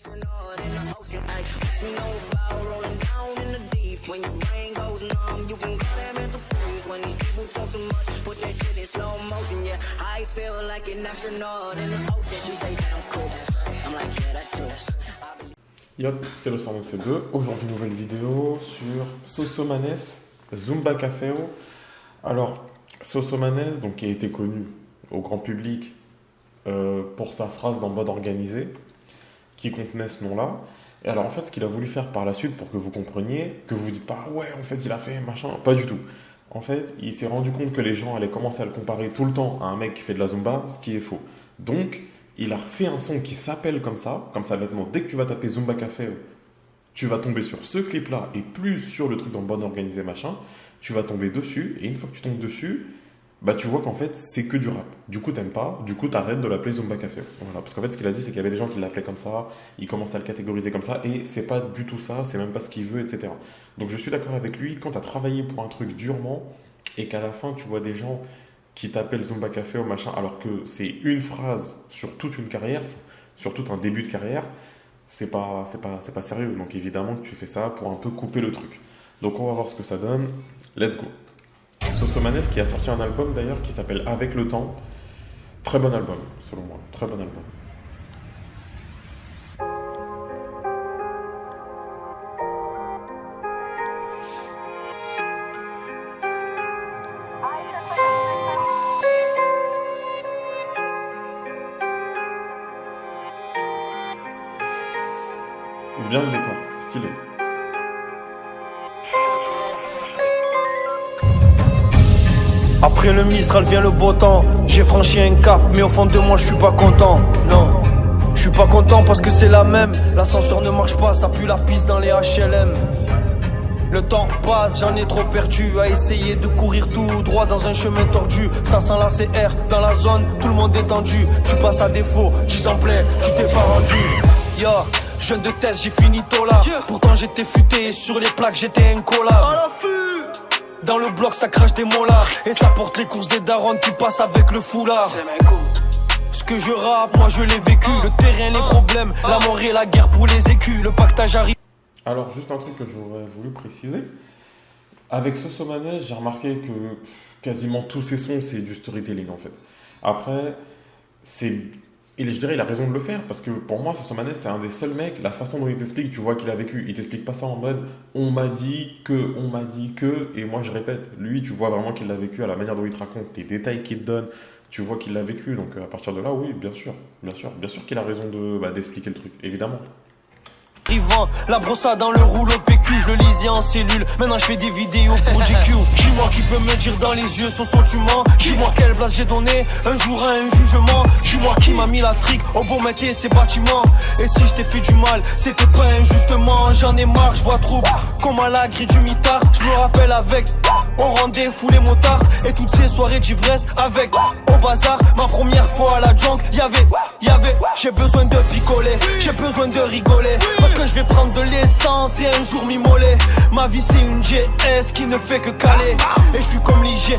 astronaut in the ocean, ay. You know about rolling down in the deep. When your brain goes numb, you can call that mental freeze. When these people talk too much, put that shit in slow motion, yeah. I feel like an astronaut in the ocean. She say that I'm cool. I'm like, yeah, that's true. Yop, c'est le 192. Aujourd'hui, nouvelle vidéo sur Sosomanes, Zumba Caféo. Alors, Sosomanes, donc, qui a été connu au grand public pour sa phrase dans Mode Organisé, qui contenait ce nom-là. Et alors, en fait, ce qu'il a voulu faire par la suite, pour que vous compreniez, que vous ne dites pas, ouais, en fait, il a fait machin, pas du tout. En fait, il s'est rendu compte que les gens allaient commencer à le comparer tout le temps à un mec qui fait de la Zumba, ce qui est faux. Donc, il a refait un son qui s'appelle comme ça maintenant, dès que tu vas taper Zumba Café, tu vas tomber sur ce clip-là et plus sur le truc dans Bonne Organisée machin, tu vas tomber dessus et une fois que tu tombes dessus, bah tu vois qu'en fait c'est que du rap. Du coup t'aimes pas, du coup t'arrêtes de l'appeler Zumba Café. Voilà, parce qu'en fait ce qu'il a dit c'est qu'il y avait des gens qui l'appelaient comme ça, il commençait à le catégoriser comme ça et c'est pas du tout ça, c'est même pas ce qu'il veut, etc. Donc je suis d'accord avec lui, quand t'as travaillé pour un truc durement et qu'à la fin tu vois des gens qui t'appellent Zumba Café ou machin, alors que c'est une phrase sur toute une carrière, sur tout un début de carrière, c'est pas sérieux. Donc évidemment que tu fais ça pour un peu couper le truc. Donc on va voir ce que ça donne. Let's go. Sosomanes qui a sorti un album d'ailleurs qui s'appelle Avec le temps. Très bon album, selon moi. Très bon album. Bien le décor, stylé. Après le Mistral vient le beau temps. J'ai franchi un cap, mais au fond de moi je suis pas content. Non, je suis pas content parce que c'est la même. L'ascenseur ne marche pas, ça pue la piste dans les HLM. Le temps passe, j'en ai trop perdu à essayer de courir tout droit dans un chemin tordu. Ça sent la CR dans la zone, tout le monde est tendu. Tu passes à défaut, 10 en plein, tu t'es pas rendu. Yeah. Jeune de test, j'ai fini tôt là. Pourtant j'étais futé sur les plaques, j'étais incollable. Dans le bloc ça crache des molars. Et ça porte les courses des darons qui passent avec le foulard. Ce que je rappe, moi je l'ai vécu. Le terrain, les problèmes, la mort et la guerre pour les écus. Le pactage arrive. Alors juste un truc que j'aurais voulu préciser. Avec Sosomanes, j'ai remarqué que quasiment tous ses sons c'est du storytelling en fait. Après, je dirais il a raison de le faire parce que pour moi Sosomanes c'est un des seuls mecs, la façon dont il t'explique, tu vois qu'il a vécu, il t'explique pas ça en mode on m'a dit que et moi je répète, lui tu vois vraiment qu'il l'a vécu à la manière dont il te raconte, les détails qu'il te donne, tu vois qu'il l'a vécu, donc à partir de là oui bien sûr qu'il a raison d'expliquer le truc, évidemment. Yvan, la brossa dans le rouleau PQ, je le lisais en cellule, maintenant je fais des vidéos pour GQ. Dis-moi qui peut me dire dans les yeux son sentiment. Dis-moi quelle place j'ai donné un jour à un jugement. Dis-moi qui m'a mis la trique au bon métier ces bâtiments. Et si je t'ai fait du mal, c'était pas injustement. J'en ai marre, je vois trouble, comme à la grille du mitard. Je me rappelle avec, on rendait fou les motards. Et toutes ces soirées d'ivresse avec, au bazar. Ma première fois à la junk, y'avait, j'ai besoin de picoler, j'ai besoin de rigoler. Parce que je vais prendre de l'essence et un jour m'immoler. Ma vie c'est une GS qui ne fait que caler. Et je suis comme l'IGS,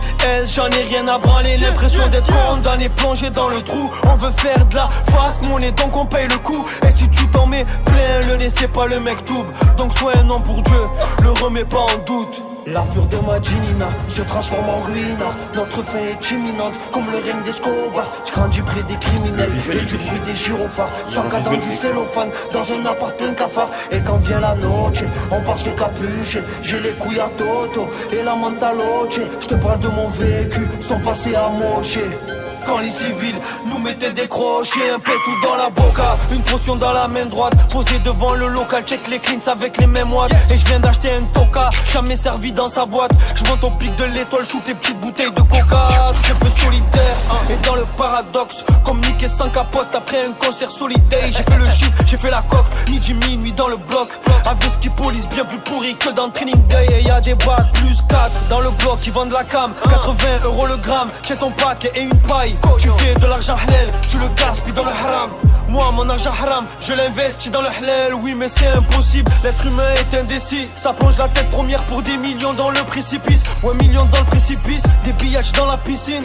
j'en ai rien à branler. L'impression d'être condamné, plongé dans le trou. On veut faire de la fast money, donc on paye le coup. Et si tu t'en mets plein le nez, c'est pas le mec toub. Donc sois un homme pour Dieu, le remets pas en doute. La pure de ma Ginina se transforme en ruine. Notre fin est imminente comme le règne d'Escobar. Je grandis près des criminels et du bruit des gyrophares. Sans cadran du cellophane dans un appart plein de cafards. Et quand vient la noche, on part se capucher. J'ai les couilles à Toto et la mentaloche. Je te parle de mon vécu, son passé à mocher. Quand les civils nous mettaient des crochets, un pétou dans la boca, une potion dans la main droite, posée devant le local, check les cleans avec les mêmes watts. Et je viens d'acheter un toka, jamais servi dans sa boîte. Je monte au pic de l'étoile, shoot tes petites bouteilles de coca. Un peu solitaire, et dans le paradoxe, comme Nick et sans capote après un concert solidaire. J'ai fait le shit, j'ai fait la coque, midi minuit dans le bloc. Avec ski police bien plus pourri que dans le training day. Et y'a des bacs plus 4 dans le bloc qui vendent la cam, 80 € le gramme, j'ai ton paquet et une paille. Tu fais de l'argent halal, tu le gaspilles dans le haram. Moi mon argent haram, je l'investis dans le halal. Oui mais c'est impossible, l'être humain est indécis. Ça plonge la tête première pour des millions dans le précipice. Ouais millions dans le précipice, des pillages dans la piscine.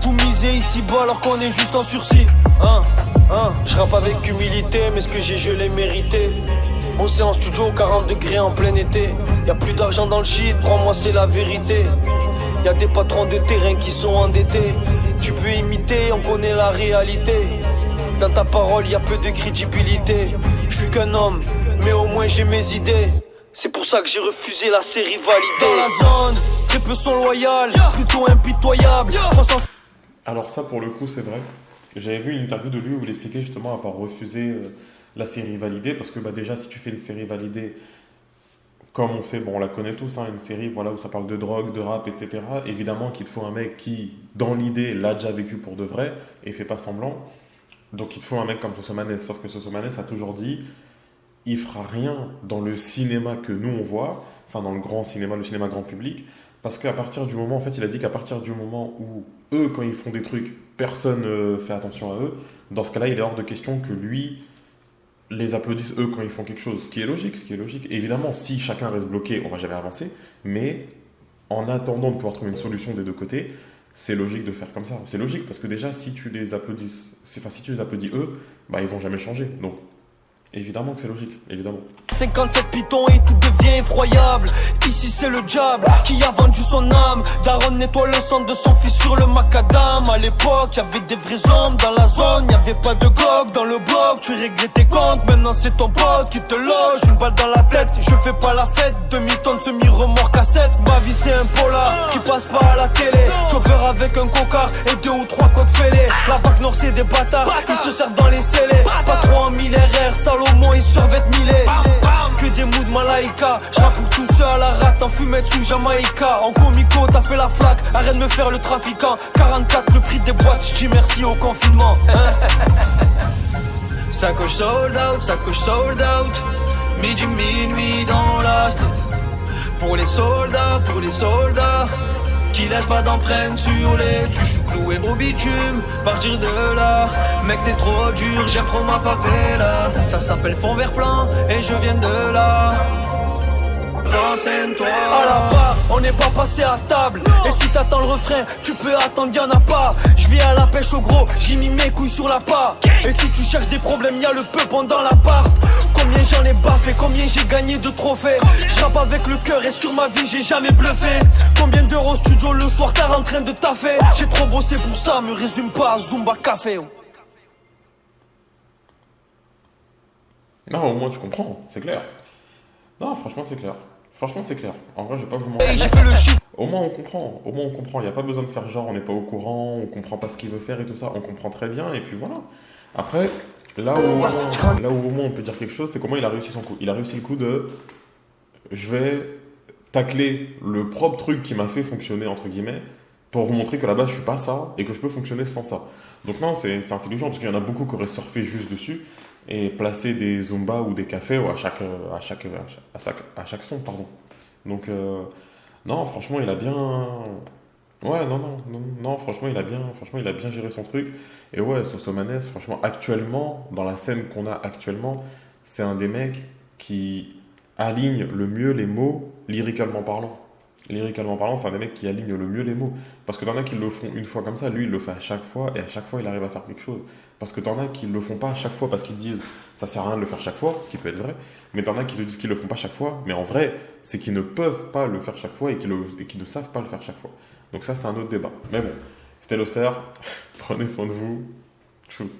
Tout miser ici bas alors qu'on est juste en sursis, hein. Je rappe avec humilité, mais ce que j'ai, je l'ai mérité. Bosser en studio, 40 degrés en plein été. Y'a plus d'argent dans le shit, crois-moi, c'est la vérité. Y'a des patrons de terrain qui sont endettés. Tu peux imiter, on connaît la réalité. Dans ta parole, y'a peu de crédibilité. Je suis qu'un homme, mais au moins j'ai mes idées. C'est pour ça que j'ai refusé la série validée. Dans la zone, très peu sont loyaux, plutôt impitoyables. Alors ça, pour le coup, c'est vrai. J'avais vu une interview de lui où il expliquait justement avoir refusé la série validée. Parce que bah, déjà, si tu fais une série validée, comme on sait, bon, on la connaît tous, hein, une série voilà, où ça parle de drogue, de rap, etc. Évidemment qu'il te faut un mec qui, dans l'idée, l'a déjà vécu pour de vrai et fait pas semblant. Donc il te faut un mec comme Sosomanes. Sauf que Sosomanes a toujours dit, il fera rien dans le cinéma que nous on voit, enfin dans le grand cinéma, le cinéma grand public, parce qu'à partir du moment, en fait, il a dit qu'à partir du moment où eux, quand ils font des trucs, personne fait attention à eux, dans ce cas-là, il est hors de question que lui les applaudisse eux quand ils font quelque chose, ce qui est logique, ce qui est logique. Et évidemment, si chacun reste bloqué, on va jamais avancer, mais en attendant de pouvoir trouver une solution des deux côtés, c'est logique de faire comme ça. C'est logique parce que déjà, si tu les applaudis, enfin, si tu les applaudis eux, bah, ils vont jamais changer. Donc, évidemment que c'est logique, évidemment. 57 pitons et tout devient effroyable. Ici c'est le diable qui a vendu son âme. Daron nettoie le sang de son fils sur le macadam. À l'époque y'avait des vrais hommes dans la zone. Y'avait pas de Glock dans le bloc. Tu réglais tes comptes, maintenant c'est ton pote qui te loge. Une balle dans la tête, je fais pas la fête. Demi-tonne semi-remorque à 7. Ma vie c'est un polar qui passe pas à la télé. Chauffeur avec un cocard et 2 ou 3 côtes fêlées. La BAC Nord c'est des bâtards, ils se servent dans les scellés. Patron en 1000 RR, Salomon ils survêtent Millet. Que des moods malaïka, j'rappe pour tous ceux à la rate, en fumette sous Jamaïca. En comico, t'as fait la flaque, arrête de me faire le trafiquant. 44 le prix des boîtes, j'dis merci au confinement. Sacoche sold out. Midi minuit dans la street. Pour les soldats qui laissent pas d'empreinte sur les tu. Je suis cloué au bitume, partir de là. Mec c'est trop dur, j'aime trop ma favela. Ça s'appelle fond vert plan et je viens de là. Renseigne-toi. À la barre, on n'est pas passé à table. Et si t'attends le refrain, tu peux attendre, y'en a pas. Je vais à la pêche au gros, j'ai mis mes couilles sur la part. Et si tu cherches des problèmes, y'a le peuple dans l'appart. Combien j'en ai baffé, combien j'ai gagné de trophées. Je rappe avec le cœur et sur ma vie j'ai jamais bluffé. Combien d'euros studio le soir t'es en train de taffer. J'ai trop bossé pour ça, me résume pas à Zumba Café. Non, au moins tu comprends, c'est clair. Non, franchement c'est clair. Franchement c'est clair. En vrai je vais pas vous mentir. Hey, j'ai fait le shit. Au moins on comprend, il n'y a pas besoin de faire genre on n'est pas au courant, on comprend pas ce qu'il veut faire et tout ça, on comprend très bien et puis voilà. Après, là où au moins on peut dire quelque chose, c'est comment il a réussi son coup. Il a réussi le coup de je vais tacler le propre truc qui m'a fait fonctionner entre guillemets pour vous montrer que là-bas je suis pas ça et que je peux fonctionner sans ça. Donc non, c'est intelligent parce qu'il y en a beaucoup qui auraient surfé juste dessus et placé des Zumba ou des cafés à chaque son, pardon. Donc non, franchement, il a bien. Ouais, non, franchement, il a bien géré son truc. Et ouais, Sosomanes, franchement, actuellement, dans la scène qu'on a actuellement, c'est un des mecs qui aligne le mieux les mots lyricalement parlant. Lyricalement parlant, c'est un des mecs qui aligne le mieux les mots. Parce que t'en as qui le font une fois comme ça, lui il le fait à chaque fois, et à chaque fois il arrive à faire quelque chose. Parce que t'en as qui le font pas à chaque fois parce qu'ils disent ça sert à rien de le faire chaque fois, ce qui peut être vrai, mais t'en as qui te disent qu'ils le font pas chaque fois, mais en vrai, c'est qu'ils ne peuvent pas le faire chaque fois et qu'ils ne savent pas le faire chaque fois. Donc ça, c'est un autre débat. Mais bon, c'était l'Auster, prenez soin de vous, tchuss.